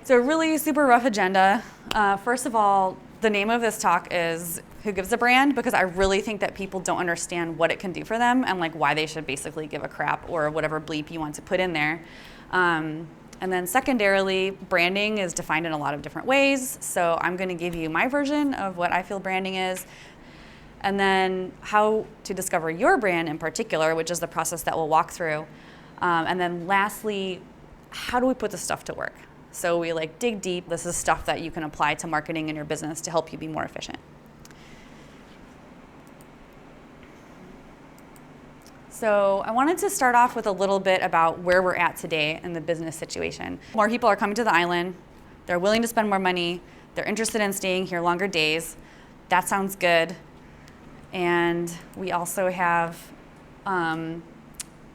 So really super rough agenda. First of all, the name of this talk is Who Gives a Brand? Because I really think that people don't understand what it can do for them and like why they should basically give a crap or whatever bleep you want to put in there. And then secondarily, branding is defined in a lot of different ways. So I'm going to give you my version of what I feel branding is. And then how to discover your brand in particular, which is the process that we'll walk through. And then lastly, how do we put this stuff to work? So we like dig deep. This is stuff that you can apply to marketing in your business to help you be more efficient. So I wanted to start off with a little bit about where we're at today in the business situation. More people are coming to the island. They're willing to spend more money. They're interested in staying here longer days. That sounds good. And we also have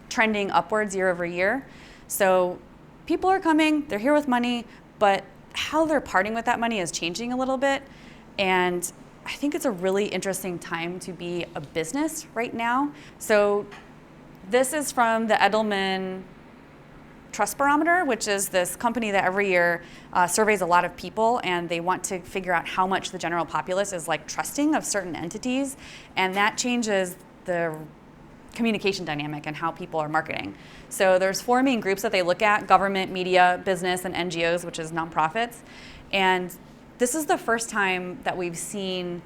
trending upwards year over year. So people are coming, they're here with money, but how they're parting with that money is changing a little bit. And I think it's a really interesting time to be a business right now. So this is from the Edelman Trust Barometer, which is this company that every year surveys a lot of people, and they want to figure out how much the general populace is like trusting of certain entities, and that changes the communication dynamic and how people are marketing. So there's four main groups that they look at: government, media, business, and NGOs, which is nonprofits. And this is the first time that we've seen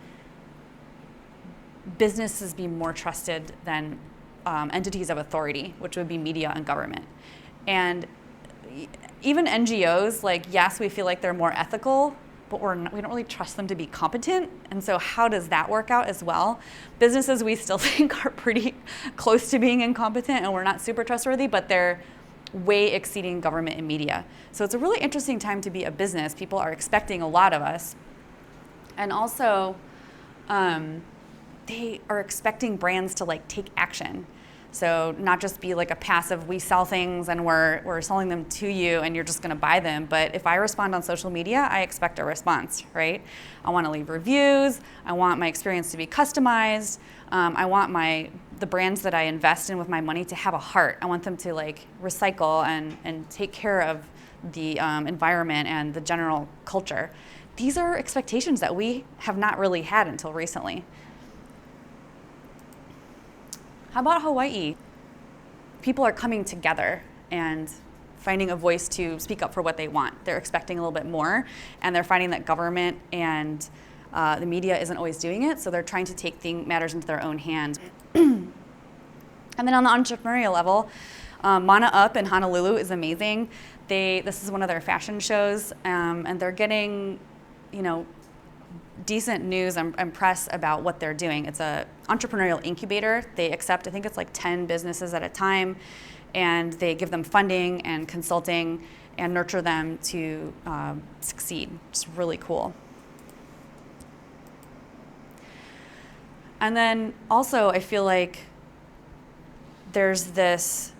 businesses be more trusted than entities of authority, which would be media and government. And even NGOs, like, yes, we feel like they're more ethical, but we don't really trust them to be competent. And so how does that work out as well? Businesses we still think are pretty close to being incompetent and we're not super trustworthy, but they're way exceeding government and media. So it's a really interesting time to be a business. People are expecting a lot of us. And also, they are expecting brands to like take action. So not just be like a passive, we sell things and we're selling them to you and you're just gonna buy them. But if I respond on social media, I expect a response, right? I wanna leave reviews. I want my experience to be customized. I want the brands that I invest in with my money to have a heart. I want them to like recycle and take care of the environment and the general culture. These are expectations that we have not really had until recently. How about Hawaii? People are coming together and finding a voice to speak up for what they want. They're expecting a little bit more, and they're finding that government and the media isn't always doing it, so they're trying to take matters into their own hands. And then on the entrepreneurial level, Mana Up in Honolulu is amazing. This is one of their fashion shows, and they're getting, decent news and press about what they're doing. It's an entrepreneurial incubator. They accept, I think it's like 10 businesses at a time, and they give them funding and consulting and nurture them to succeed. It's really cool. And then also, I feel like there's this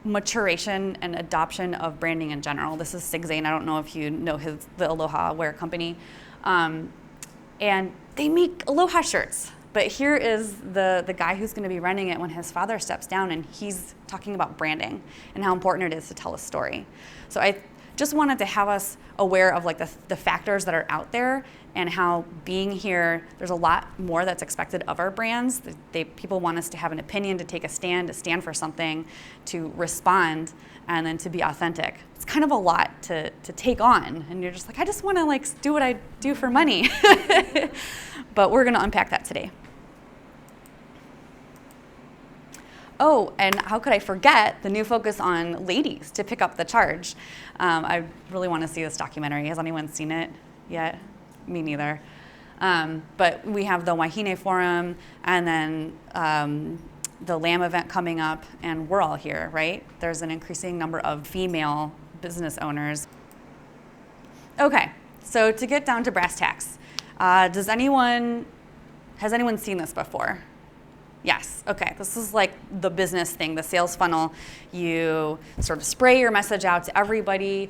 maturation and adoption of branding in general. This is Sig Zane. I don't know if you know the Aloha wear company. And they make Aloha shirts. But here is the guy who's going to be running it when his father steps down, and he's talking about branding and how important it is to tell a story. So I just wanted to have us aware of like the factors that are out there and how being here, there's a lot more that's expected of our brands. People want us to have an opinion, to take a stand, to stand for something, to respond, and then to be authentic. It's kind of a lot to take on, and you're just like, I just want to like do what I do for money. But we're going to unpack that today. Oh, and how could I forget the new focus on ladies to pick up the charge? I really want to see this documentary. Has anyone seen it yet? Me neither. But we have the Wahine Forum and then the LAM event coming up, and we're all here, right? There's an increasing number of female business owners. Okay, so to get down to brass tacks, has anyone seen this before? Yes, okay, this is like the business thing, the sales funnel. You sort of spray your message out to everybody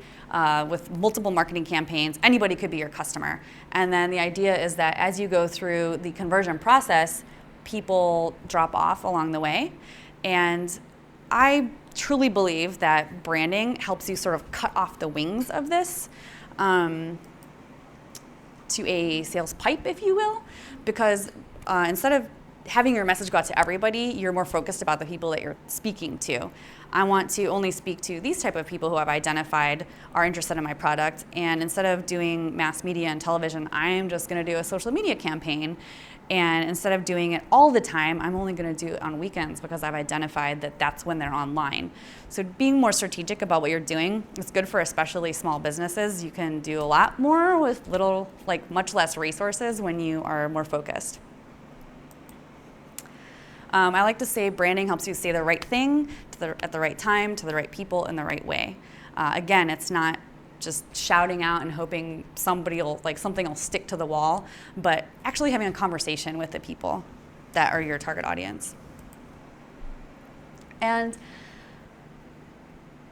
with multiple marketing campaigns. Anybody could be your customer. And then the idea is that as you go through the conversion process, people drop off along the way. And I truly believe that branding helps you sort of cut off the wings of this to a sales pipe, if you will, because instead of having your message go out to everybody, you're more focused about the people that you're speaking to. I want to only speak to these type of people who I've identified are interested in my product, and instead of doing mass media and television, I'm just going to do a social media campaign. And instead of doing it all the time, I'm only going to do it on weekends because I've identified that that's when they're online. So being more strategic about what you're doing is good for especially small businesses. You can do a lot more with little, like much less resources when you are more focused. I like to say branding helps you say the right thing at the right time to the right people in the right way. Again, it's not just shouting out and hoping something will stick to the wall, but actually having a conversation with the people that are your target audience. And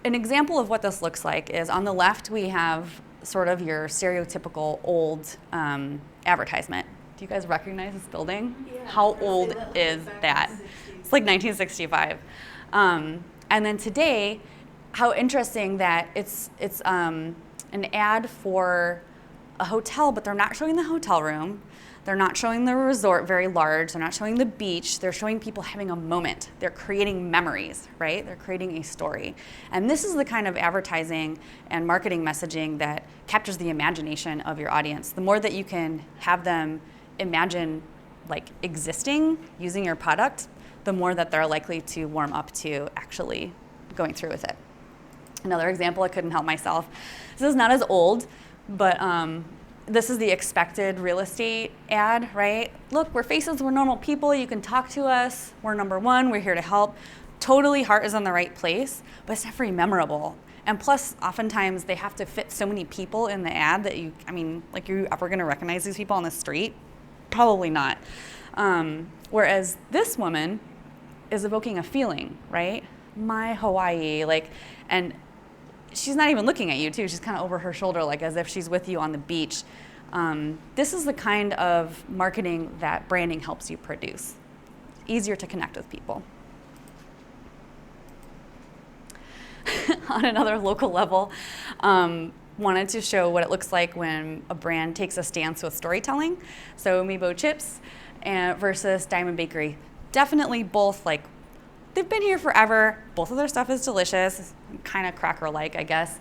an example of what this looks like is on the left we have sort of your stereotypical old advertisement. Do you guys recognize this building? Yeah. How old is that? It's like 1965. And then today, how interesting that it's an ad for a hotel, but they're not showing the hotel room. They're not showing the resort very large. They're not showing the beach. They're showing people having a moment. They're creating memories, right? They're creating a story. And this is the kind of advertising and marketing messaging that captures the imagination of your audience. The more that you can have them imagine like existing using your product, the more that they're likely to warm up to actually going through with it. Another example, I couldn't help myself. This is not as old, but this is the expected real estate ad, right? Look, we're faces, we're normal people, you can talk to us, we're number one, we're here to help. Totally heart is in the right place, but it's not very memorable. And plus, oftentimes they have to fit so many people in the ad that you're ever gonna recognize these people on the street? Probably not. Whereas this woman is evoking a feeling, right? My Hawaii, and she's not even looking at you too. She's kind of over her shoulder, like as if she's with you on the beach. This is the kind of marketing that branding helps you produce. Easier to connect with people. On another local level, wanted to show what it looks like when a brand takes a stance with storytelling. So Meebo Chips versus Diamond Bakery. Definitely both, they've been here forever. Both of their stuff is delicious, kind of cracker-like, I guess.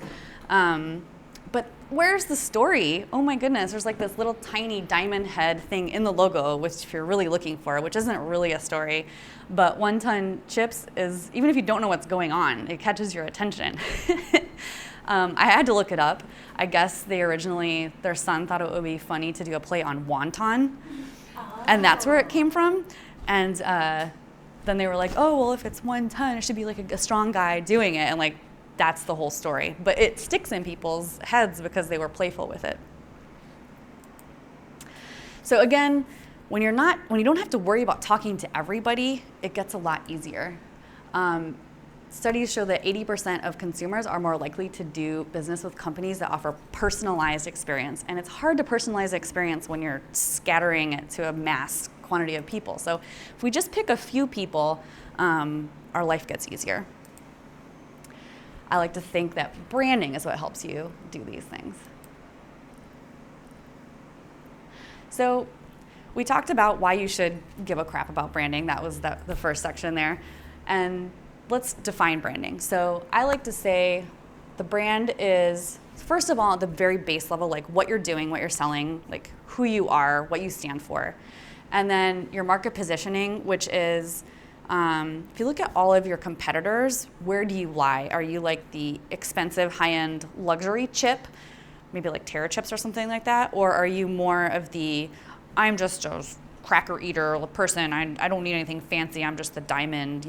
But where's the story? Oh my goodness, there's this little tiny diamond head thing in the logo, which if you're really looking for, which isn't really a story. But one-ton chips is, even if you don't know what's going on, it catches your attention. I had to look it up. I guess their son thought it would be funny to do a play on wonton. Oh. And that's where it came from. And then they were like, oh, well, if it's 1 ton, it should be a strong guy doing it. And that's the whole story. But it sticks in people's heads because they were playful with it. So again, when you don't have to worry about talking to everybody, it gets a lot easier. Studies show that 80% of consumers are more likely to do business with companies that offer personalized experience. And it's hard to personalize experience when you're scattering it to a mass quantity of people. So if we just pick a few people, our life gets easier. I like to think that branding is what helps you do these things. So we talked about why you should give a crap about branding. That was the first section there. And let's define branding. So I like to say the brand is, first of all, at the very base level, what you're doing, what you're selling, who you are, what you stand for. And then your market positioning, which is, if you look at all of your competitors, where do you lie? Are you the expensive high-end luxury chip, maybe Terra chips or something like that? Or are you more of the, I'm just a cracker eater person, I don't need anything fancy, I'm just the diamond,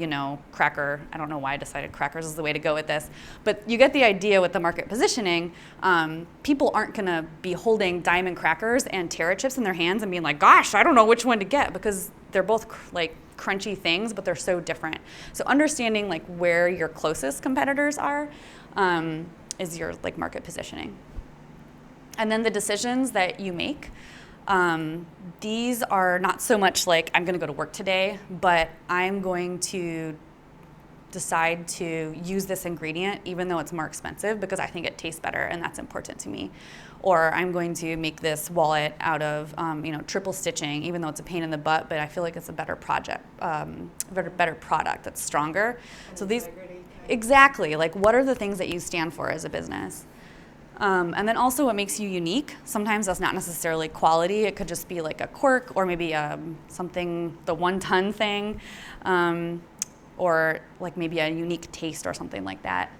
cracker. I don't know why I decided crackers is the way to go with this. But you get the idea with the market positioning. People aren't gonna be holding diamond crackers and Terra chips in their hands and being gosh, I don't know which one to get, because they're both crunchy things, but they're so different. So understanding where your closest competitors are is your market positioning. And then the decisions that you make, these are not so much I'm going to go to work today, but I'm going to decide to use this ingredient even though it's more expensive because I think it tastes better and that's important to me. Or I'm going to make this wallet out of triple stitching, even though it's a pain in the butt, but I feel like it's a better better product that's stronger. So these, exactly, like what are the things that you stand for as a business? And then also what makes you unique. Sometimes that's not necessarily quality. It could just be like a quirk or maybe something, the 1-ton thing, or like maybe a unique taste or something like that.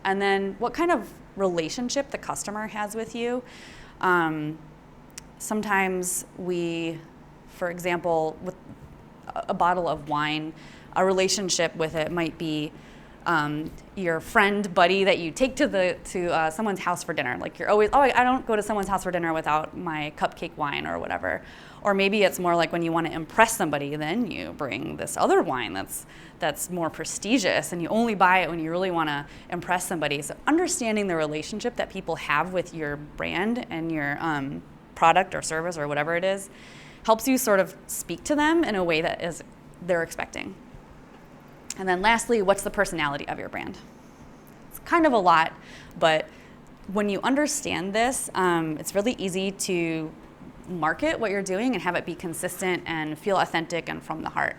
And then what kind of relationship the customer has with you. Sometimes for example, with a bottle of wine, a relationship with it might be your friend, buddy that you take to someone's house for dinner. Like you're always, I don't go to someone's house for dinner without my cupcake wine or whatever. Or maybe it's more like when you want to impress somebody, then you bring this other wine that's more prestigious and you only buy it when you really want to impress somebody. So understanding the relationship that people have with your brand and your product or service or whatever it is helps you sort of speak to them in a way that they're expecting. And then lastly, what's the personality of your brand? It's kind of a lot, but when you understand this, it's really easy to market what you're doing and have it be consistent and feel authentic and from the heart.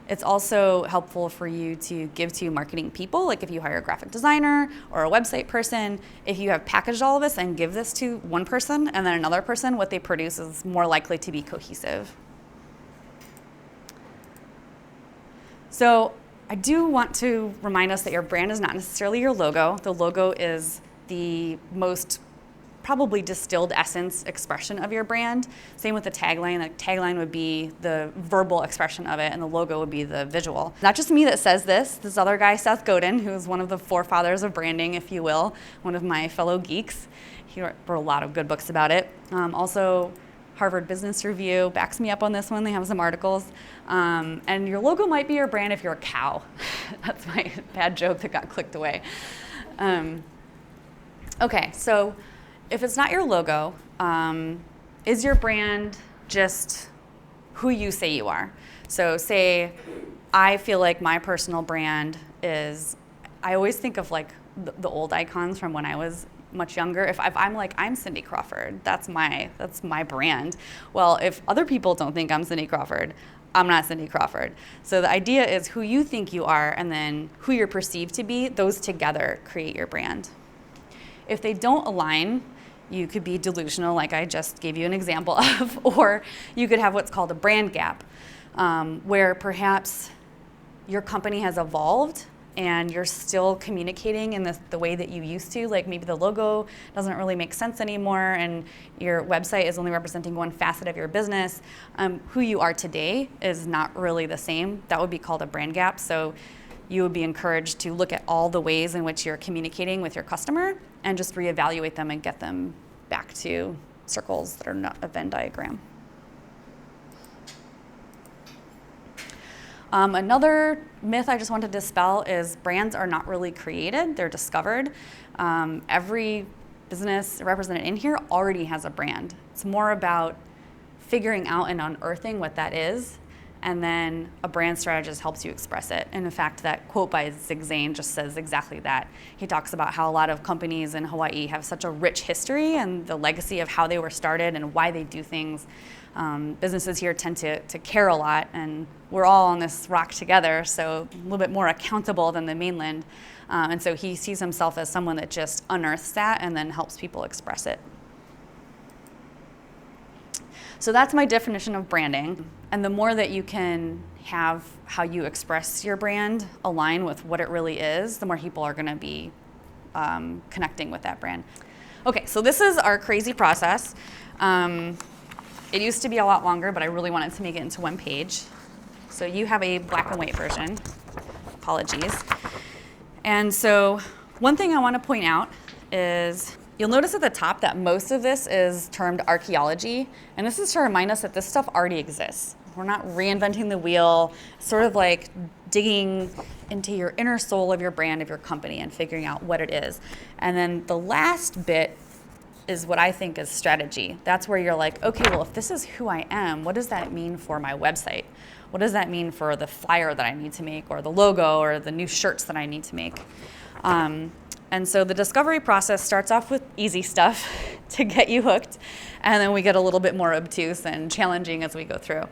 It's also helpful for you to give to marketing people, like if you hire a graphic designer or a website person, if you have packaged all of this and give this to one person and then another person, what they produce is more likely to be cohesive. So I do want to remind us that your brand is not necessarily your logo. The logo is the most probably distilled essence expression of your brand. Same with the tagline. The tagline would be the verbal expression of it, and the logo would be the visual. Not just me that says this. This other guy, Seth Godin, who's one of the forefathers of branding, if you will, one of my fellow geeks. He wrote a lot of good books about it. Also, Harvard Business Review backs me up on this one. They have some articles. And your logo might be your brand if you're a cow. That's my bad joke that got clicked away. Okay, so if it's not your logo, is your brand just who you say you are? So say I feel like my personal brand is, I always think of like the old icons from when I was much younger. If I'm like, I'm Cindy Crawford, that's my brand. Well, if other people don't think I'm Cindy Crawford, I'm not Cindy Crawford. So the idea is who you think you are and then who you're perceived to be, those together create your brand. If they don't align, you could be delusional, like I just gave you an example of, or you could have what's called a brand gap, where perhaps your company has evolved and you're still communicating in the way that you used to. Like maybe the logo doesn't really make sense anymore and your website is only representing one facet of your business. Who you are today is not really the same. That would be called a brand gap. So you would be encouraged to look at all the ways in which you're communicating with your customer and just reevaluate them and get them back to circles that are not a Venn diagram. Another myth I just want to dispel is brands are not really created, they're discovered. Every business represented in here already has a brand. It's more about figuring out and unearthing what that is, and then a brand strategist helps you express it. And in fact, that quote by Zig Zane just says exactly that. He talks about how a lot of companies in Hawaii have such a rich history and the legacy of how they were started and why they do things. Businesses here tend to care a lot, and we're all on this rock together, so a little bit more accountable than the mainland. And so he sees himself as someone that just unearths that and then helps people express it. So that's my definition of branding. And the more that you can have how you express your brand align with what it really is, the more people are going to be connecting with that brand. Okay, so this is our crazy process. It used to be a lot longer, but I really wanted to make it into one page. So you have a black and white version. Apologies. And so one thing I want to point out is you'll notice at the top that most of this is termed archaeology. And this is to remind us that this stuff already exists. We're not reinventing the wheel, sort of like digging into your inner soul of your brand, of your company, and figuring out what it is. And then the last bit is what I think is strategy. That's where you're like, okay, well, if this is who I am, what does that mean for my website? what does that mean for the flyer that I need to make, or the logo, or the new shirts that I need to make? And so the discovery process starts off with easy stuff to get you hooked, and then we get a little bit more obtuse and challenging as we go through.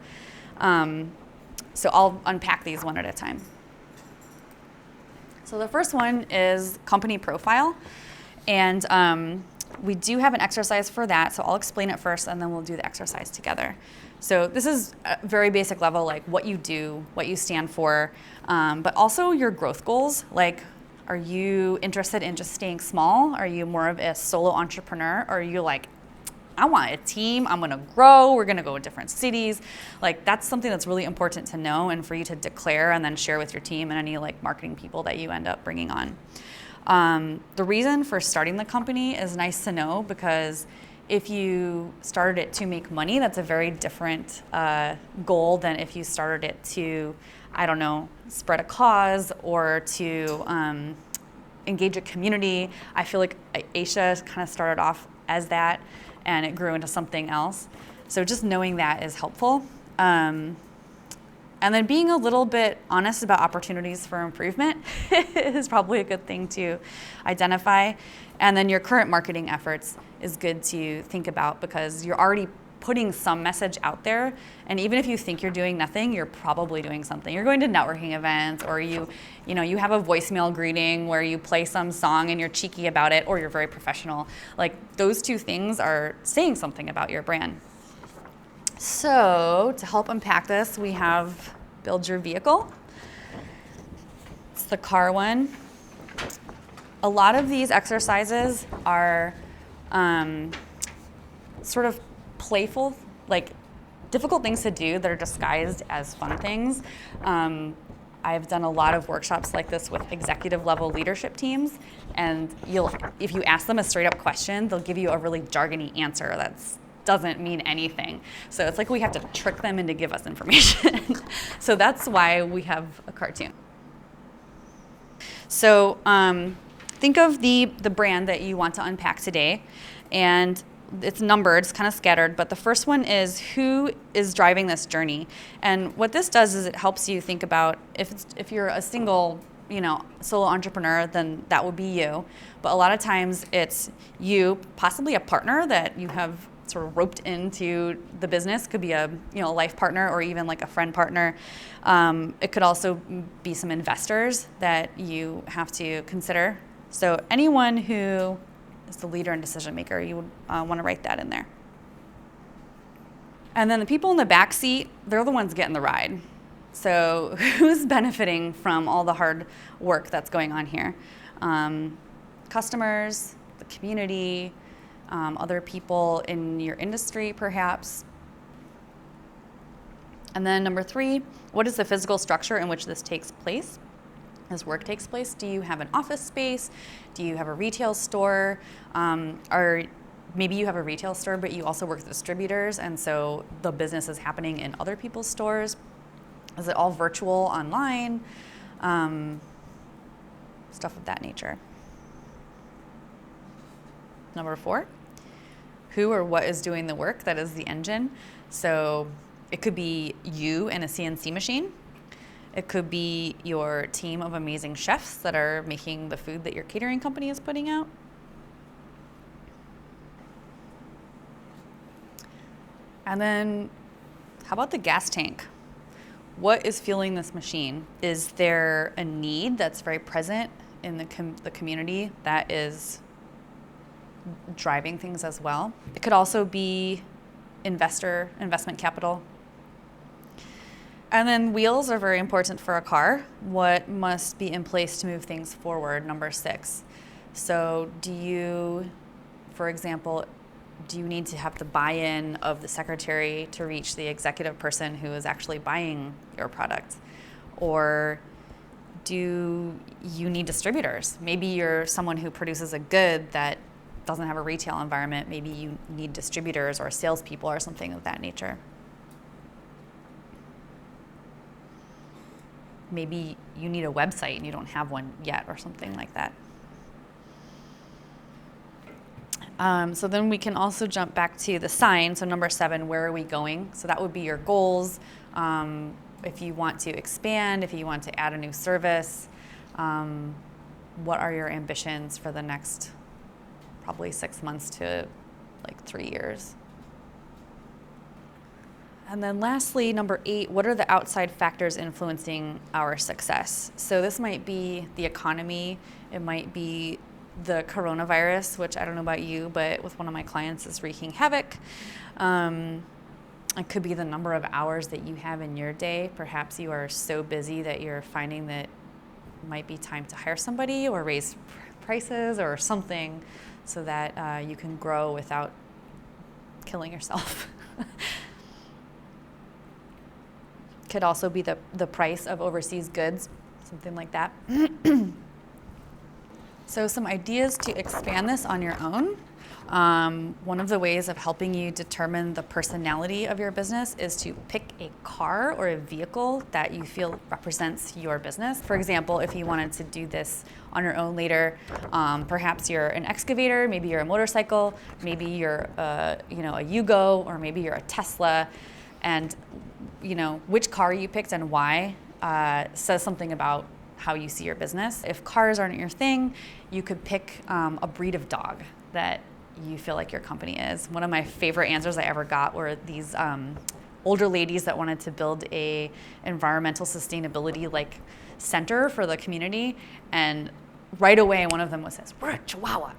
So I'll unpack these one at a time. So the first one is company profile, and we do have an exercise for that, so I'll explain it first and then we'll do the exercise together. So this is a very basic level, like what you do, what you stand for, but also your growth goals. Like, are you interested in just staying small? Are you more of a solo entrepreneur? Or are you like, I want a team, I'm gonna grow, we're gonna go to different cities? Like, that's something that's really important to know and for you to declare and then share with your team and any like marketing people that you end up bringing on. The reason for starting the company is nice to know, because if you started it to make money, that's a very different goal than if you started it to, I don't know, spread a cause or to engage a community. I feel like Aisha kind of started off as that and it grew into something else. So just knowing that is helpful. And then being a little bit honest about opportunities for improvement is probably a good thing to identify. And then your current marketing efforts is good to think about, because you're already putting some message out there. And even if you think you're doing nothing, you're probably doing something. You're going to networking events, or you have a voicemail greeting where you play some song and you're cheeky about it, or you're very professional. Like, those two things are saying something about your brand. So to help unpack this, we have build your vehicle. It's the car one. A lot of these exercises are sort of playful, like difficult things to do that are disguised as fun things. I've done a lot of workshops like this with executive level leadership teams, and if you ask them a straight up question, they'll give you a really jargony answer that doesn't mean anything. So it's like we have to trick them into give us information. So that's why we have a cartoon. So think of the brand that you want to unpack today, and it's numbered, it's kind of scattered, but the first one is who is driving this journey. And what this does is it helps you think about if you're a single, solo entrepreneur, then that would be you. But a lot of times it's you, possibly a partner that you have sort of roped into the business. Could be a life partner, or even like a friend partner. It could also be some investors that you have to consider. So anyone who is the leader and decision maker, you would want to write that in there. And then the people in the back seat, they're the ones getting the ride. So who's benefiting from all the hard work that's going on here? Customers, the community, other people in your industry perhaps. And then number 3, what is the physical structure in which this takes place? This work takes place. Do you have an office space? Do you have a retail store? Or maybe you have a retail store, but you also work with distributors, and so the business is happening in other people's stores. Is it all virtual, online? Stuff of that nature. Number 4, who or what is doing the work? That is the engine. So it could be you and a CNC machine. It could be your team of amazing chefs that are making the food that your catering company is putting out. And then how about the gas tank? What is fueling this machine? Is there a need that's very present in the community that is driving things as well? It could also be investment capital. And then wheels are very important for a car. What must be in place to move things forward? Number 6. So for example, do you need to have the buy-in of the secretary to reach the executive person who is actually buying your product? Or do you need distributors? Maybe you're someone who produces a good that doesn't have a retail environment. Maybe you need distributors or salespeople or something of that nature. Maybe you need a website and you don't have one yet, or something like that. So then we can also jump back to the sign. So number 7, where are we going? So that would be your goals, if you want to expand, if you want to add a new service, what are your ambitions for the next probably 6 months to like 3 years? And then lastly, number 8, what are the outside factors influencing our success? So this might be the economy, it might be the coronavirus, which I don't know about you, but with one of my clients is wreaking havoc. It could be the number of hours that you have in your day. Perhaps you are so busy that you're finding that it might be time to hire somebody or raise prices or something so that you can grow without killing yourself. Could also be the price of overseas goods, something like that. So some ideas to expand this on your own. One of the ways of helping you determine the personality of your business is to pick a car or a vehicle that you feel represents your business. For example, if you wanted to do this on your own later, perhaps you're an excavator, maybe you're a motorcycle, maybe you're a Yugo, or maybe you're a Tesla, and which car you picked and why says something about how you see your business. If cars aren't your thing, you could pick a breed of dog that you feel like your company is. One of my favorite answers I ever got were these older ladies that wanted to build a environmental sustainability like center for the community, and right away one of them says, "We're a Chihuahua.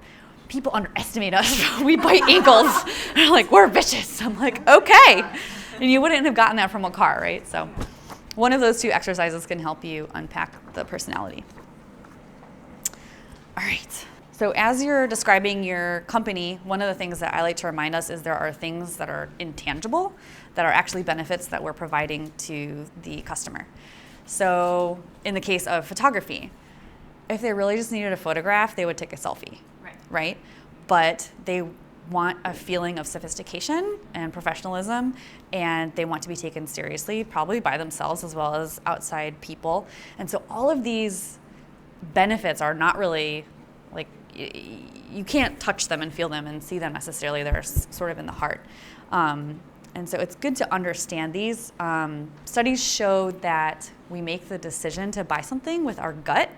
People underestimate us. We bite ankles." And they're like, "We're vicious." I'm like, okay. And you wouldn't have gotten that from a car, right? So one of those 2 exercises can help you unpack the personality. All right. So as you're describing your company, one of the things that I like to remind us is there are things that are intangible that are actually benefits that we're providing to the customer. So in the case of photography, if they really just needed a photograph, they would take a selfie, right? But they want a feeling of sophistication and professionalism, and they want to be taken seriously, probably by themselves as well as outside people. And so all of these benefits are not really like, you can't touch them and feel them and see them necessarily. They're sort of in the heart. And so it's good to understand these. Studies show that we make the decision to buy something with our gut,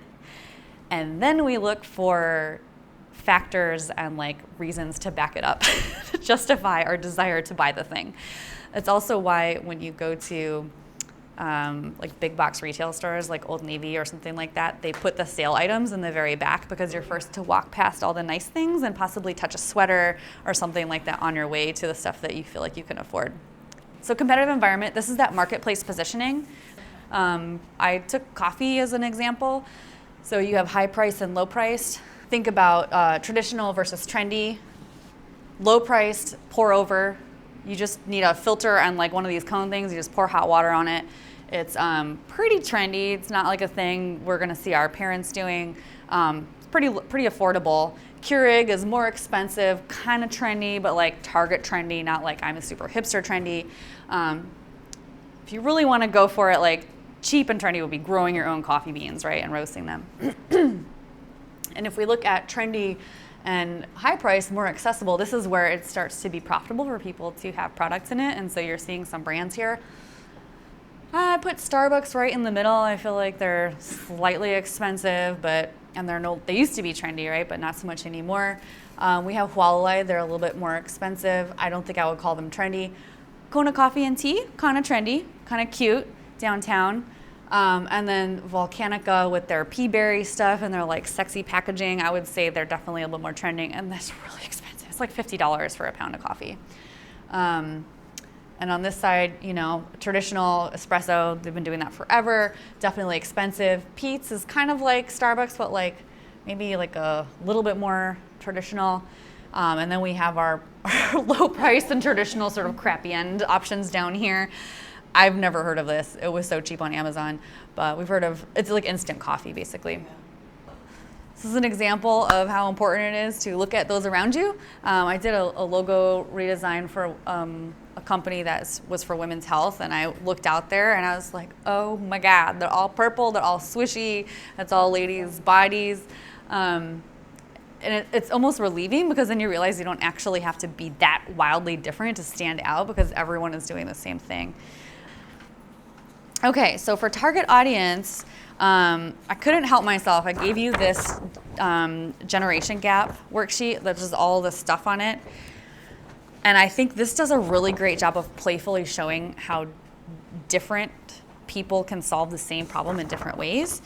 and then we look for factors and like reasons to back it up to justify our desire to buy the thing. It's also why when you go to like big box retail stores like Old Navy or something like that, they put the sale items in the very back because you're first to walk past all the nice things and possibly touch a sweater or something like that on your way to the stuff that you feel like you can afford. So competitive environment, this is that marketplace positioning. I took coffee as an example. So you have high price and low priced. Think about traditional versus trendy. Low priced, pour over. You just need a filter and like one of these cone things. You just pour hot water on it. It's pretty trendy. It's not like a thing we're gonna see our parents doing. It's pretty affordable. Keurig is more expensive, kind of trendy, but like Target trendy, not like I'm a super hipster trendy. If you really want to go for it, like cheap and trendy would be growing your own coffee beans, right, and roasting them. And if we look at trendy and high price, more accessible, this is where it starts to be profitable for people to have products in it. And so you're seeing some brands here. I put Starbucks right in the middle. I feel like they're slightly expensive, and they used to be trendy, right? But not so much anymore. We have Huawei. They're a little bit more expensive. I don't think I would call them trendy. Kona Coffee and Tea, kind of trendy, kind of cute, downtown. And then Volcanica with their pea berry stuff and their like sexy packaging, I would say they're definitely a little more trending, and that's really expensive. It's like $50 for a pound of coffee. And on this side, traditional espresso, they've been doing that forever, definitely expensive. Peet's is kind of like Starbucks, but like maybe like a little bit more traditional. And then we have our low price and traditional sort of crappy end options down here. I've never heard of this. It was so cheap on Amazon, but we've heard of, it's like instant coffee basically. Yeah. This is an example of how important it is to look at those around you. I did a logo redesign for a company that was for women's health, and I looked out there and I was like, oh my God, they're all purple, they're all swishy, that's all ladies' bodies. And it's almost relieving because then you realize you don't actually have to be that wildly different to stand out because everyone is doing the same thing. Okay, so for target audience, I couldn't help myself. I gave you this generation gap worksheet that has all the stuff on it. And I think this does a really great job of playfully showing how different people can solve the same problem in different ways.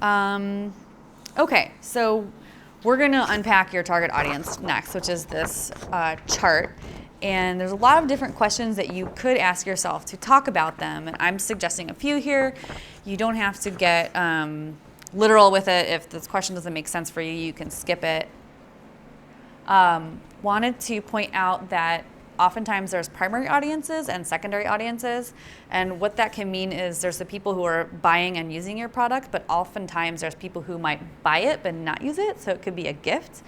Okay, so we're going to unpack your target audience next, which is this chart. And there's a lot of different questions that you could ask yourself to talk about them. And I'm suggesting a few here. You don't have to get literal with it. If this question doesn't make sense for you, you can skip it. Wanted to point out that oftentimes there's primary audiences and secondary audiences. And what that can mean is there's the people who are buying and using your product, but oftentimes there's people who might buy it but not use it. So it could be a gift.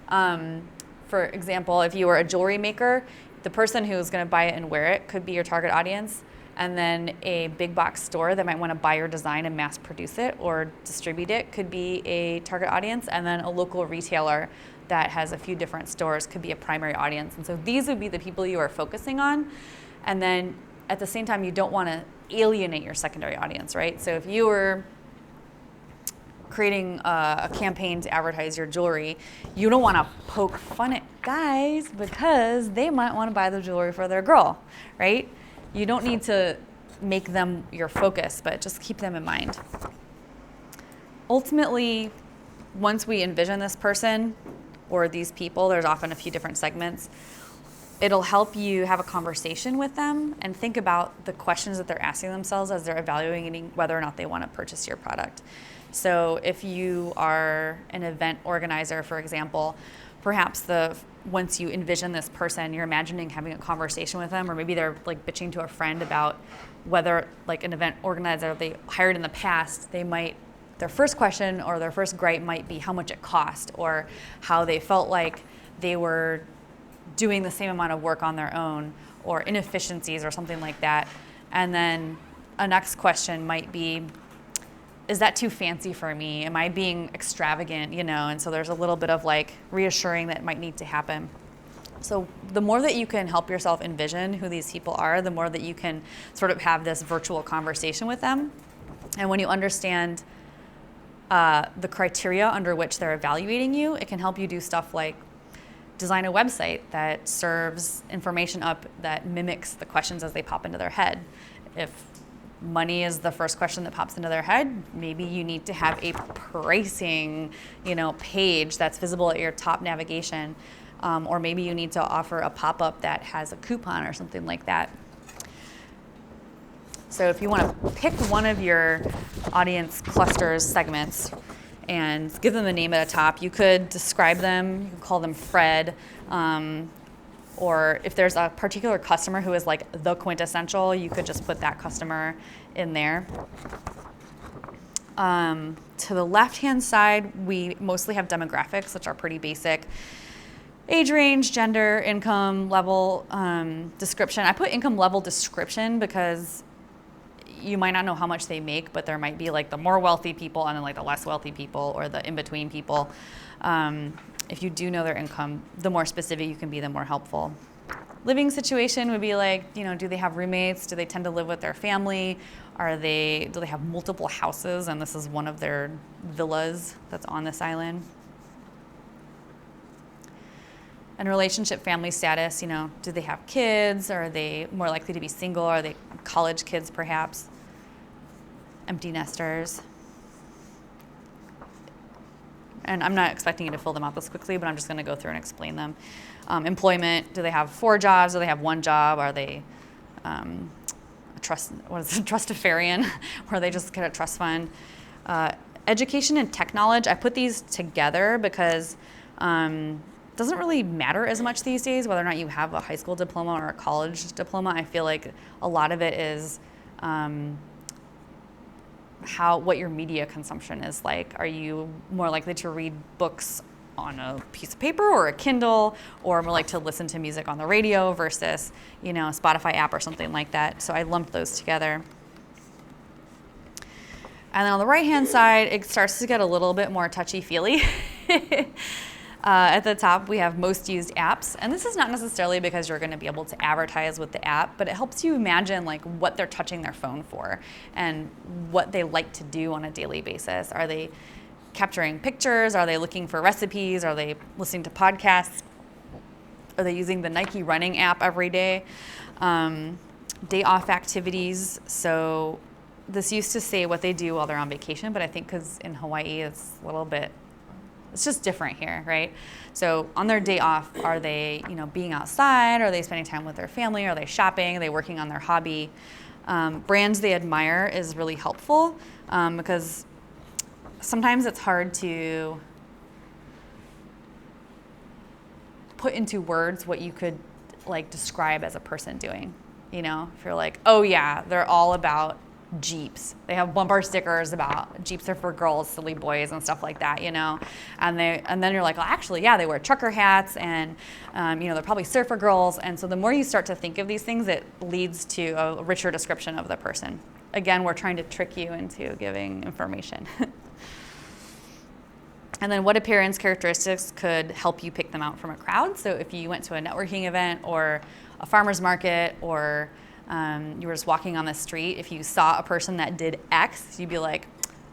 For example, if you were a jewelry maker, the person who's going to buy it and wear it could be your target audience. And then a big box store that might want to buy your design and mass produce it or distribute it could be a target audience. And then a local retailer that has a few different stores could be a primary audience. And so these would be the people you are focusing on. And then at the same time, you don't want to alienate your secondary audience, right? So if you were creating a campaign to advertise your jewelry, you don't want to poke fun at guys because they might want to buy the jewelry for their girl, right? You don't need to make them your focus, but just keep them in mind. Ultimately, once we envision this person or these people, there's often a few different segments, it'll help you have a conversation with them and think about the questions that they're asking themselves as they're evaluating whether or not they want to purchase your product. So if you are an event organizer, for example, perhaps once you envision this person, you're imagining having a conversation with them, or maybe they're like bitching to a friend about whether, like an event organizer they hired in the past, their first question or their first gripe might be how much it cost, or how they felt like they were doing the same amount of work on their own, or inefficiencies or something like that. And then a next question might be, is that too fancy for me? Am I being extravagant, And so there's a little bit of like reassuring that might need to happen. So the more that you can help yourself envision who these people are, the more that you can sort of have this virtual conversation with them. And when you understand the criteria under which they're evaluating you, it can help you do stuff like design a website that serves information up that mimics the questions as they pop into their head. If money is the first question that pops into their head, maybe you need to have a pricing, page that's visible at your top navigation, or maybe you need to offer a pop-up that has a coupon or something like that. So if you want to pick one of your audience clusters segments and give them a name at the top, you could describe them, you could call them Fred, or if there's a particular customer who is like the quintessential, you could just put that customer in there. To the left-hand side, we mostly have demographics, which are pretty basic. Age range, gender, income level, description. I put income level description because you might not know how much they make, but there might be like the more wealthy people and then like the less wealthy people or the in-between people. If you do know their income, the more specific you can be, the more helpful. Living situation would be like, do they have roommates? Do they tend to live with their family? Do they have multiple houses and this is one of their villas that's on this island? And relationship, family status, do they have kids? Are they more likely to be single? Are they college kids perhaps? Empty nesters. And I'm not expecting you to fill them out this quickly, but I'm just going to go through and explain them. Employment, do they have 4 jobs? Do they have 1 job? Are they trustafarian, where they just get a trust fund? Education and tech knowledge, I put these together because it doesn't really matter as much these days whether or not you have a high school diploma or a college diploma. I feel like a lot of it is what your media consumption is like. Are you more likely to read books on a piece of paper or a Kindle, or more like to listen to music on the radio versus, a Spotify app or something like that? So I lumped those together. And then on the right-hand side, it starts to get a little bit more touchy-feely. At the top, we have most used apps. And this is not necessarily because you're going to be able to advertise with the app, but it helps you imagine like what they're touching their phone for and what they like to do on a daily basis. Are they capturing pictures? Are they looking for recipes? Are they listening to podcasts? Are they using the Nike running app every day? Day off activities. So this used to say what they do while they're on vacation, but I think because in Hawaii it's a little bit, it's just different here, right? So on their day off, are they, being outside? Are they spending time with their family? Are they shopping? Are they working on their hobby? Brands they admire is really helpful because sometimes it's hard to put into words what you could like describe as a person doing. If you're like, oh yeah, they're all about Jeeps. They have bumper stickers about Jeeps are for girls, silly boys, and stuff like that, And then you're like, well, actually, yeah, they wear trucker hats, and they're probably surfer girls. And so the more you start to think of these things, it leads to a richer description of the person. Again, we're trying to trick you into giving information. And then what appearance characteristics could help you pick them out from a crowd? So if you went to a networking event or a farmer's market or you were just walking on the street, if you saw a person that did X, you'd be like,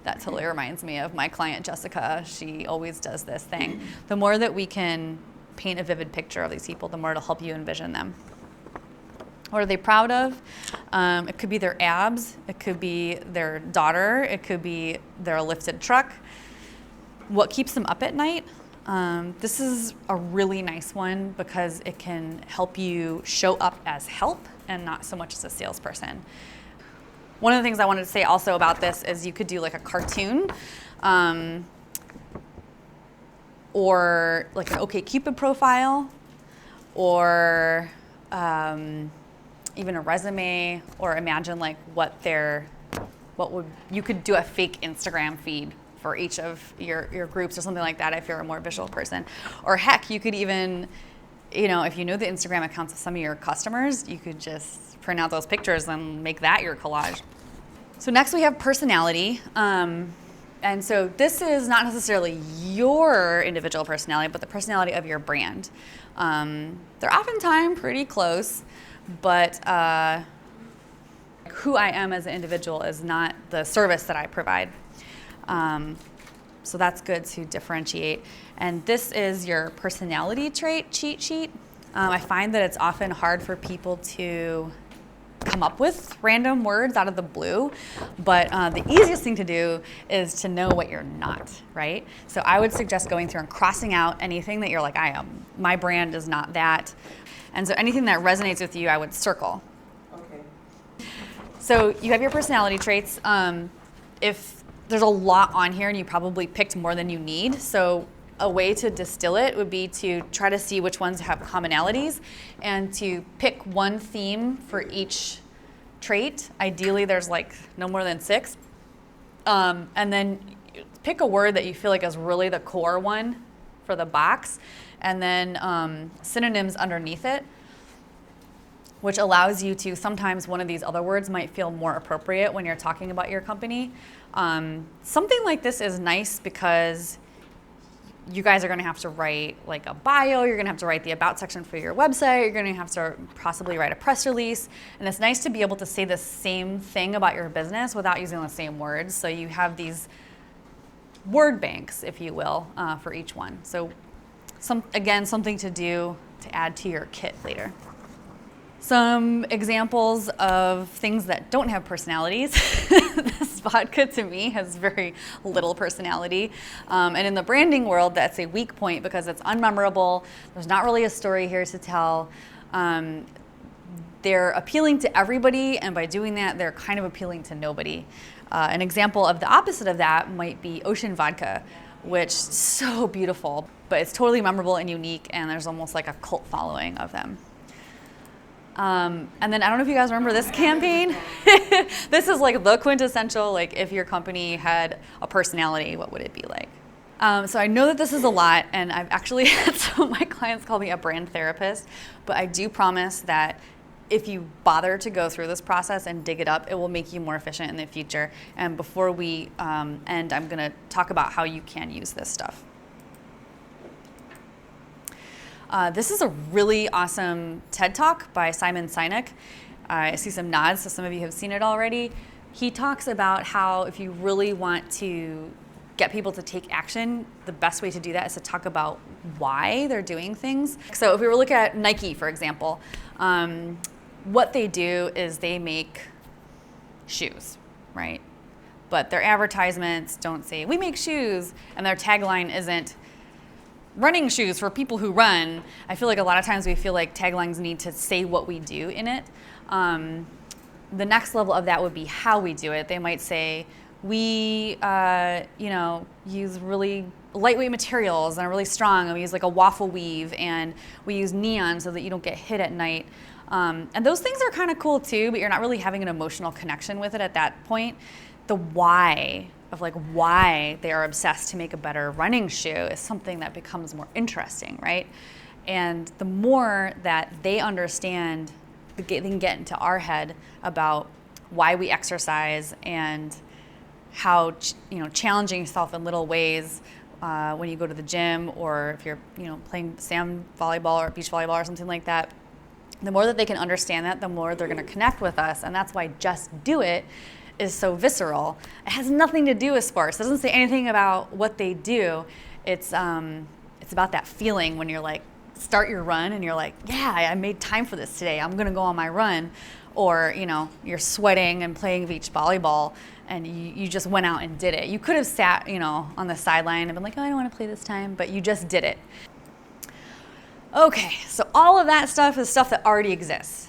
that totally reminds me of my client Jessica. She always does this thing. The more that we can paint a vivid picture of these people, the more it'll help you envision them. What are they proud of? It could be their abs. It could be their daughter. It could be their lifted truck. What keeps them up at night? This is a really nice one because it can help you show up as help and not so much as a salesperson. One of the things I wanted to say also about this is you could do like a cartoon or like an OkCupid profile or even a resume, or imagine like you could do a fake Instagram feed for each of your groups or something like that if you're a more visual person. Or heck, you could even, if you know the Instagram accounts of some of your customers, you could just print out those pictures and make that your collage. So next we have personality. And so this is not necessarily your individual personality, but the personality of your brand. They're oftentimes pretty close, but who I am as an individual is not the service that I provide. So that's good to differentiate. And this is your personality trait cheat sheet. I find that it's often hard for people to come up with random words out of the blue, but the easiest thing to do is to know what you're not, right? So I would suggest going through and crossing out anything that you're like, my brand is not that. And so anything that resonates with you, I would circle. Okay. So you have your personality traits. If there's a lot on here and you probably picked more than you need, so a way to distill it would be to try to see which ones have commonalities and to pick one theme for each trait. Ideally, there's like no more than 6. And then pick a word that you feel like is really the core one for the box, and then synonyms underneath it, which allows you to, sometimes one of these other words might feel more appropriate when you're talking about your company. Something like this is nice because you guys are going to have to write like a bio, you're going to have to write the about section for your website, you're going to have to possibly write a press release, and it's nice to be able to say the same thing about your business without using the same words. So you have these word banks, if you will, for each one. So something to do to add to your kit later. Some examples of things that don't have personalities. This vodka to me has very little personality. And in the branding world, that's a weak point because it's unmemorable. There's not really a story here to tell. They're appealing to everybody, and by doing that, they're kind of appealing to nobody. An example of the opposite of that might be Ocean Vodka, which is so beautiful, but it's totally memorable and unique, and there's almost like a cult following of them. And then I don't know if you guys remember this campaign. This is like the quintessential, like if your company had a personality, what would it be like? So I know that this is a lot, and I've actually had some of my clients call me a brand therapist, but I do promise that if you bother to go through this process and dig it up, it will make you more efficient in the future. And before we end, I'm gonna talk about how you can use this stuff. This is a really awesome TED Talk by Simon Sinek. I see some nods, so some of you have seen it already. He talks about how if you really want to get people to take action, the best way to do that is to talk about why they're doing things. So if we were looking at Nike, for example, what they do is they make shoes, right? But their advertisements don't say, we make shoes, and their tagline isn't running shoes for people who run. I feel like a lot of times we feel like taglines need to say what we do in it. The next level of that would be how we do it. They might say, we use really lightweight materials and are really strong, and we use like a waffle weave, and we use neon so that you don't get hit at night. And those things are kind of cool too, but you're not really having an emotional connection with it at that point. The why of like why they are obsessed to make a better running shoe is something that becomes more interesting, right? And the more that they understand, they can get into our head about why we exercise and how challenging yourself in little ways when you go to the gym, or if you're playing sand volleyball or beach volleyball or something like that. The more that they can understand that, the more they're going to connect with us, and that's why Just Do It is so visceral. It has nothing to do with sports. It doesn't say anything about what they do. It's about that feeling when you're like, start your run and you're like, yeah, I made time for this today. I'm gonna go on my run. Or you're sweating and playing beach volleyball and you just went out and did it. You could have sat on the sideline and been like, oh, I don't want to play this time, but you just did it. Okay, so all of that stuff is stuff that already exists.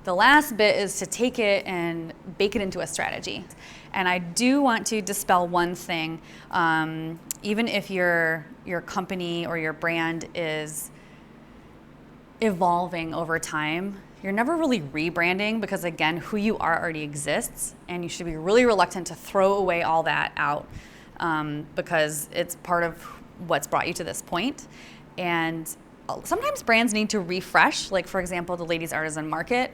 The last bit is to take it and bake it into a strategy. And I do want to dispel one thing. Even if your company or your brand is evolving over time, you're never really rebranding, because again, who you are already exists, and you should be really reluctant to throw away all that out because it's part of what's brought you to this point. And sometimes brands need to refresh, like for example, the Ladies Artisan Market.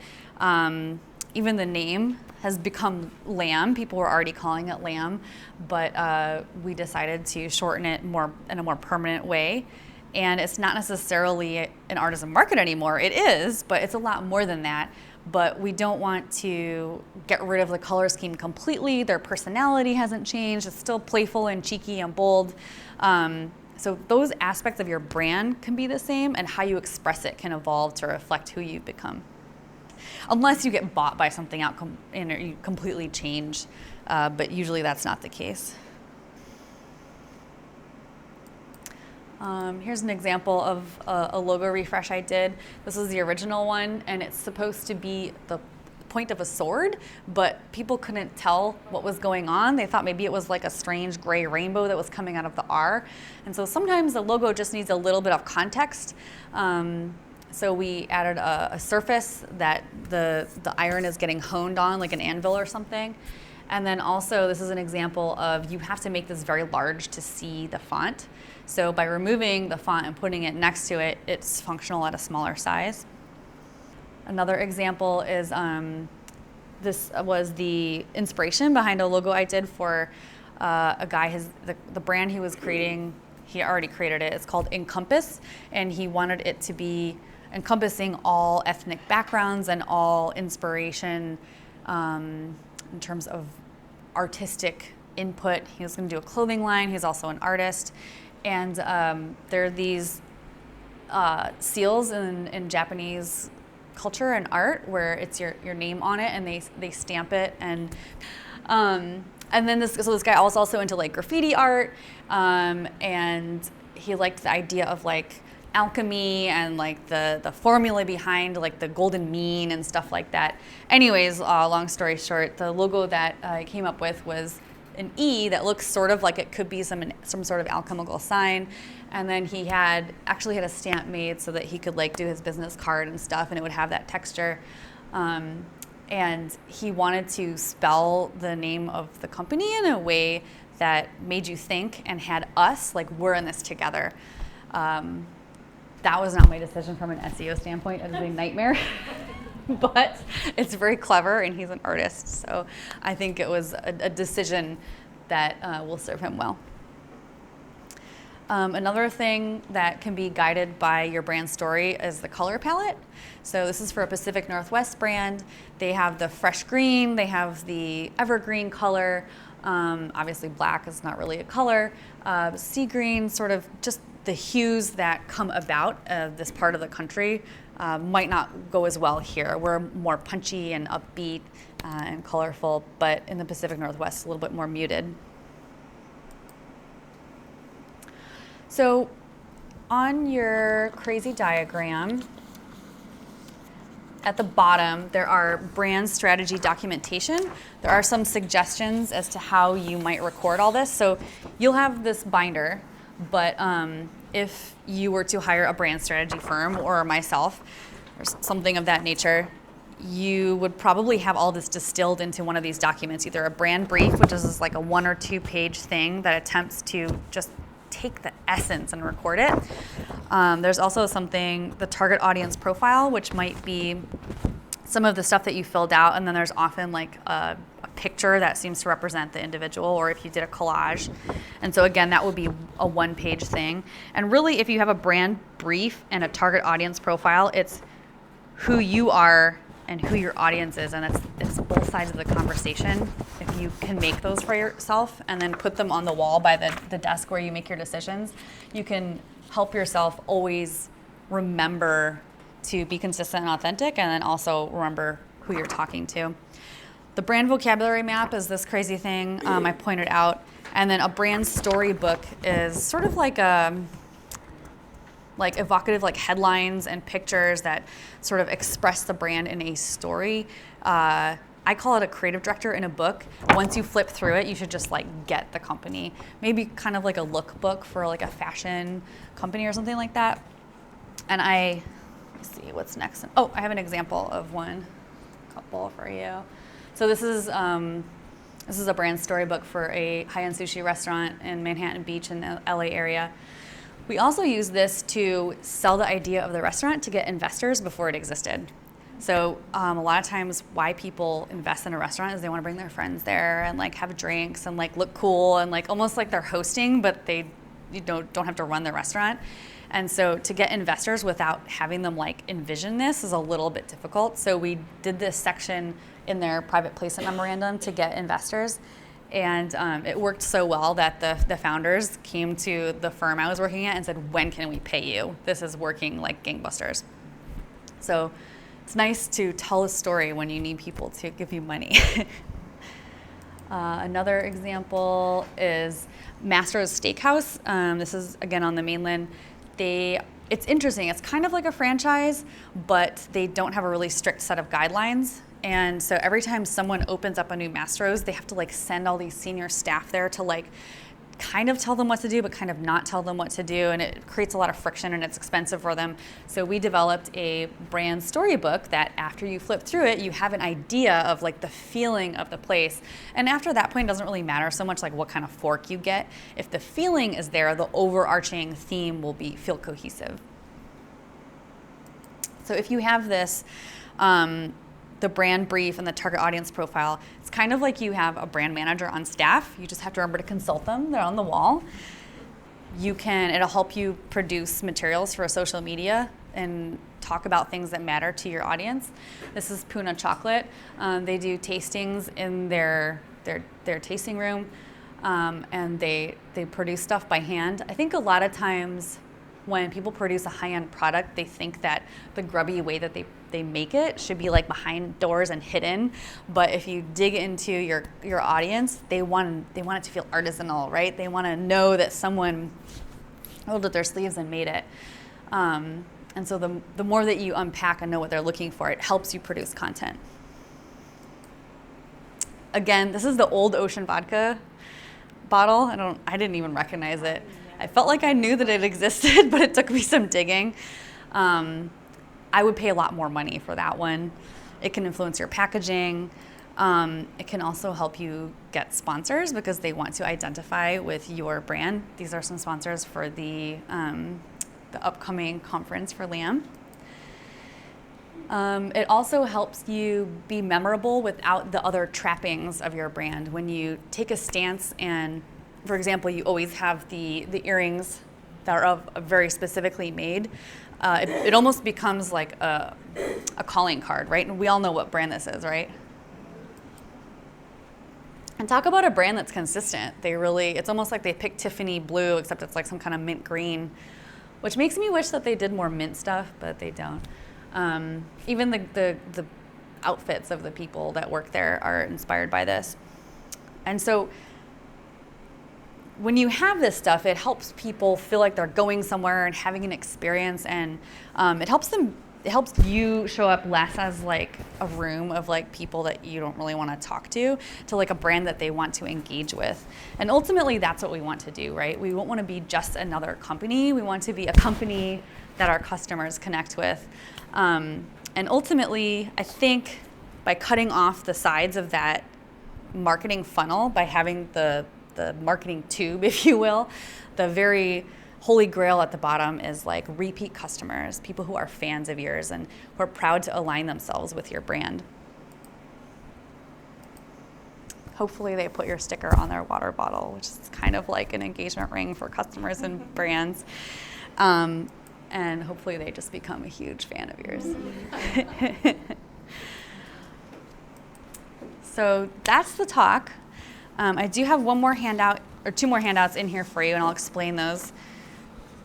Even the name has become LAM. People were already calling it LAM, but we decided to shorten it in a more permanent way. And it's not necessarily an artisan market anymore. It is, but it's a lot more than that. But we don't want to get rid of the color scheme completely. Their personality hasn't changed. It's still playful and cheeky and bold. So those aspects of your brand can be the same, and how you express it can evolve to reflect who you've become. Unless you get bought by something out and you completely change, but usually that's not the case. Here's an example of a logo refresh I did. This is the original one, and it's supposed to be the point of a sword, but people couldn't tell what was going on. They thought maybe it was like a strange gray rainbow that was coming out of the R. And so sometimes the logo just needs a little bit of context. So we added a surface that the iron is getting honed on, like an anvil or something. And then also, this is an example of, you have to make this very large to see the font. So by removing the font and putting it next to it, it's functional at a smaller size. Another example is, this was the inspiration behind a logo I did for a guy, the brand he was creating, he already created it. It's called Encompass, and he wanted it to be encompassing all ethnic backgrounds and all inspiration in terms of artistic input. He was going to do a clothing line. He's also an artist. And there are these seals in Japanese culture and art where it's your name on it, and they stamp it. And then this guy was also into like graffiti art, and he liked the idea of like alchemy and like the formula behind like the golden mean and stuff like that. Anyways, long story short, the logo that I came up with was an E that looks sort of like it could be some sort of alchemical sign. And then he actually had a stamp made so that he could like do his business card and stuff, and it would have that texture. And he wanted to spell the name of the company in a way that made you think and had us, like, we're in this together. That was not my decision from an SEO standpoint. It was a nightmare. But it's very clever, and he's an artist. So I think it was a decision that will serve him well. Another thing that can be guided by your brand story is the color palette. So this is for a Pacific Northwest brand. They have the fresh green, they have the evergreen color. Obviously black is not really a color. Sea green, sort of just the hues that come about this part of the country might not go as well here. We're more punchy and upbeat and colorful, but in the Pacific Northwest, a little bit more muted. So on your crazy diagram, at the bottom, there are brand strategy documentation. There are some suggestions as to how you might record all this. So you'll have this binder, but if you were to hire a brand strategy firm or myself or something of that nature, you would probably have all this distilled into one of these documents, either a brand brief, which is like a 1 or 2 page thing that attempts to just take the essence and record it. There's also something, the target audience profile, which might be some of the stuff that you filled out, and then there's often like a picture that seems to represent the individual, or if you did a collage. And so again, that would be a 1-page thing. And really, if you have a brand brief and a target audience profile, it's who you are and who your audience is, and it's both sides of the conversation. If you can make those for yourself and then put them on the wall by the desk where you make your decisions, you can help yourself always remember to be consistent and authentic, and then also remember who you're talking to. The brand vocabulary map is this crazy thing I pointed out, and then a brand storybook is sort of like evocative, like headlines and pictures that sort of express the brand in a story. I call it a creative director in a book. Once you flip through it, you should just like get the company. Maybe kind of like a lookbook for like a fashion company or something like that. And let's see what's next. Oh, I have an example of couple for you. So this is a brand storybook for a high-end sushi restaurant in Manhattan Beach in the LA area. We also use this to sell the idea of the restaurant to get investors before it existed. So a lot of times why people invest in a restaurant is they want to bring their friends there and like have drinks and like look cool and like almost like they're hosting, but they don't have to run the restaurant. And so to get investors without having them like envision this is a little bit difficult. So we did this section in their private placement memorandum to get investors. And it worked so well that the founders came to the firm I was working at and said, when can we pay you? This is working like gangbusters. So it's nice to tell a story when you need people to give you money. Another example is Mastro's Steakhouse. This is, again, on the mainland. It's interesting. It's kind of like a franchise, but they don't have a really strict set of guidelines. And so every time someone opens up a new Mastro's, they have to like send all these senior staff there to like kind of tell them what to do, but kind of not tell them what to do. And it creates a lot of friction and it's expensive for them. So we developed a brand storybook that after you flip through it, you have an idea of like the feeling of the place. And after that point, it doesn't really matter so much like what kind of fork you get. If the feeling is there, the overarching theme will feel cohesive. So if you have this, the brand brief and the target audience profile, it's kind of like you have a brand manager on staff. You just have to remember to consult them. They're on the wall. It'll help you produce materials for social media and talk about things that matter to your audience. This is Puna Chocolate. They do tastings in their tasting room, and they produce stuff by hand. I think a lot of times when people produce a high-end product, they think that the grubby way that they make it should be like behind doors and hidden. But if you dig into your audience, they want it to feel artisanal, right? They want to know that someone rolled up their sleeves and made it. And so the more that you unpack and know what they're looking for, it helps you produce content. Again, this is the Old Ocean vodka bottle. I didn't even recognize it. I felt like I knew that it existed, but it took me some digging. I would pay a lot more money for that one. It can influence your packaging. It can also help you get sponsors because they want to identify with your brand. These are some sponsors for the upcoming conference for LAM. It also helps you be memorable without the other trappings of your brand. When you take a stance and, for example, you always have the earrings that are very specifically made, it almost becomes like a calling card, right? And we all know what brand this is, right? And talk about a brand that's consistent. It's almost like they picked Tiffany blue, except it's like some kind of mint green, which makes me wish that they did more mint stuff, but they don't. Even the outfits of the people that work there are inspired by this. And so when you have this stuff, it helps people feel like they're going somewhere and having an experience, and it helps you show up less as like a room of like people that you don't really want to talk to like a brand that they want to engage with. And ultimately that's what we want to do, right? We won't want to be just another company. We want to be a company that our customers connect with. And ultimately, I think by cutting off the sides of that marketing funnel, by having the marketing tube, if you will, the very holy grail at the bottom is like repeat customers, people who are fans of yours and who are proud to align themselves with your brand. Hopefully they put your sticker on their water bottle, which is kind of like an engagement ring for customers and brands. And hopefully they just become a huge fan of yours. So that's the talk. I do have one more handout, or two more handouts in here for you, and I'll explain those.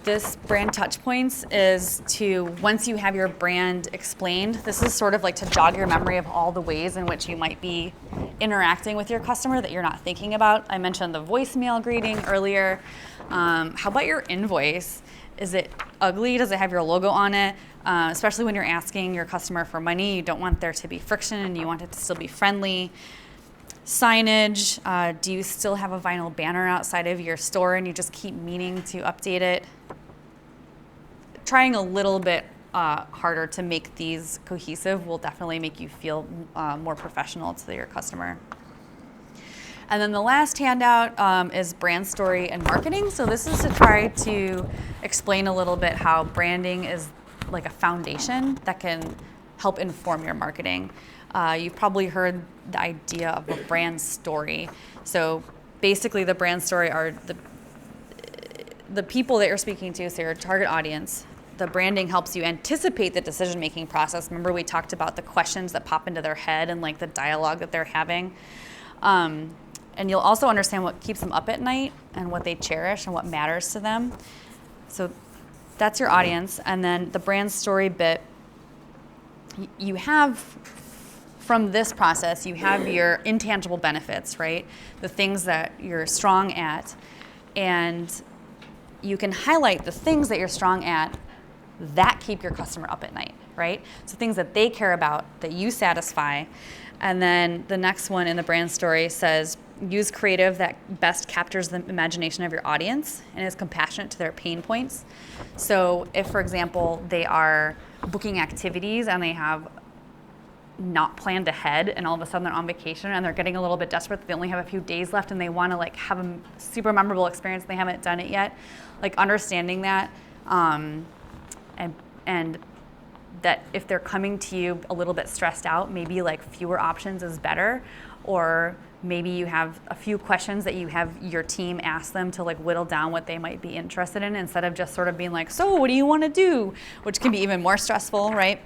This brand touchpoints is to, once you have your brand explained, this is sort of like to jog your memory of all the ways in which you might be interacting with your customer that you're not thinking about. I mentioned the voicemail greeting earlier. How about your invoice? Is it ugly? Does it have your logo on it? Especially when you're asking your customer for money, you don't want there to be friction and you want it to still be friendly. Signage, do you still have a vinyl banner outside of your store and you just keep meaning to update it? Trying a little bit harder to make these cohesive will definitely make you feel more professional to your customer. And then the last handout is brand story and marketing. So this is to try to explain a little bit how branding is like a foundation that can help inform your marketing. You've probably heard the idea of a brand story. So basically the brand story are the people that you're speaking to, so your target audience. The branding helps you anticipate the decision-making process. Remember we talked about the questions that pop into their head and like the dialogue that they're having. And you'll also understand what keeps them up at night and what they cherish and what matters to them. So that's your audience. And then the brand story bit, you have, from this process, you have your intangible benefits, right? The things that you're strong at. And you can highlight the things that you're strong at that keep your customer up at night, right? So things that they care about, that you satisfy. And then the next one in the brand story says, use creative that best captures the imagination of your audience and is compassionate to their pain points. So if, for example, they are booking activities and they have not planned ahead and all of a sudden they're on vacation and they're getting a little bit desperate, they only have a few days left and they want to like have a super memorable experience, they haven't done it yet, like understanding that and that if they're coming to you a little bit stressed out, maybe like fewer options is better, or maybe you have a few questions that you have your team ask them to like whittle down what they might be interested in instead of just sort of being like, so what do you want to do? Which can be even more stressful, right?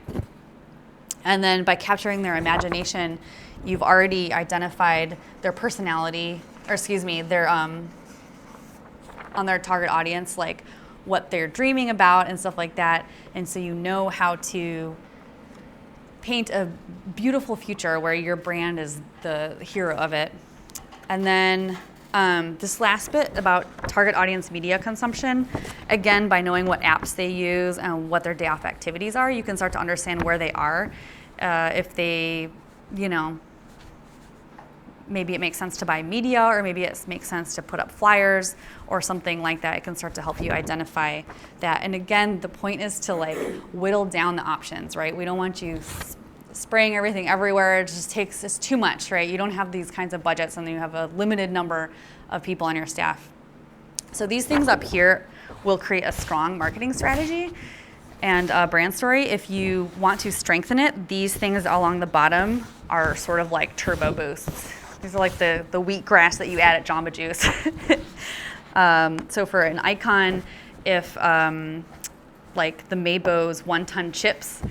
And then by capturing their imagination, you've already identified their personality, or excuse me, their on their target audience, like what they're dreaming about and stuff like that. And so you know how to paint a beautiful future where your brand is the hero of it. And then this last bit about target audience media consumption, again, by knowing what apps they use and what their day off activities are, you can start to understand where they are. If they, maybe it makes sense to buy media, or maybe it makes sense to put up flyers or something like that. It can start to help you identify that. And again, the point is to like whittle down the options, right? We don't want you spraying everything everywhere. It's too much, right? You don't have these kinds of budgets and you have a limited number of people on your staff. So these things up here will create a strong marketing strategy and a brand story. If you want to strengthen it, these things along the bottom are sort of like turbo boosts. These are like the wheatgrass that you add at Jamba Juice. So for an icon, if like the Maybo's 1-ton chips,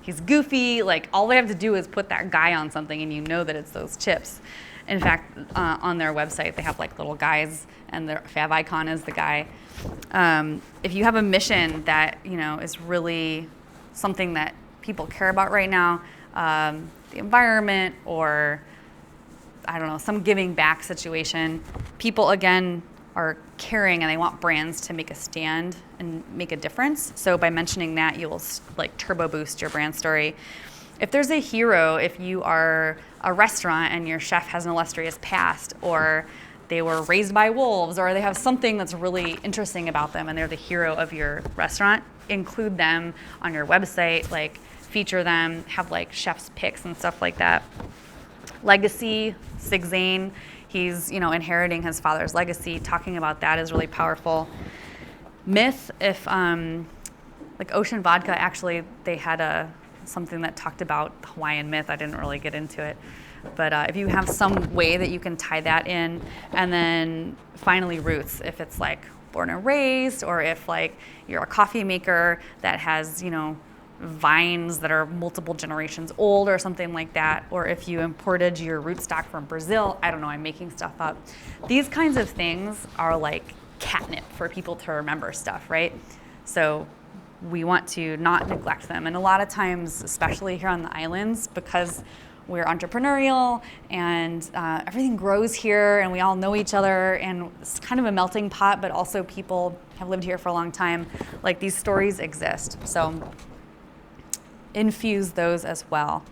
he's goofy, like all they have to do is put that guy on something and you know that it's those chips. In fact, on their website, they have like little guys and their fav icon is the guy. If you have a mission that, you know, is really something that people care about right now, the environment or, I don't know, some giving back situation, people, again, are caring and they want brands to make a stand and make a difference. So by mentioning that, you'll like turbo boost your brand story. If there's a hero, if you are a restaurant and your chef has an illustrious past, or they were raised by wolves, or they have something that's really interesting about them and they're the hero of your restaurant, include them on your website, like feature them, have like chef's picks and stuff like that. Legacy, Sig Zane, he's, you know, inheriting his father's legacy. Talking about that is really powerful. Myth, if like Ocean Vodka, actually, they had something that talked about the Hawaiian myth. I didn't really get into it. But if you have some way that you can tie that in, and then finally roots, if it's like born and raised, or if like you're a coffee maker that has, you know, vines that are multiple generations old or something like that, or if you imported your rootstock from Brazil, I don't know, I'm making stuff up. These kinds of things are like catnip for people to remember stuff, right? So we want to not neglect them. And a lot of times, especially here on the islands, because we're entrepreneurial and everything grows here and we all know each other and it's kind of a melting pot, but also people have lived here for a long time, like these stories exist. So infuse those as well.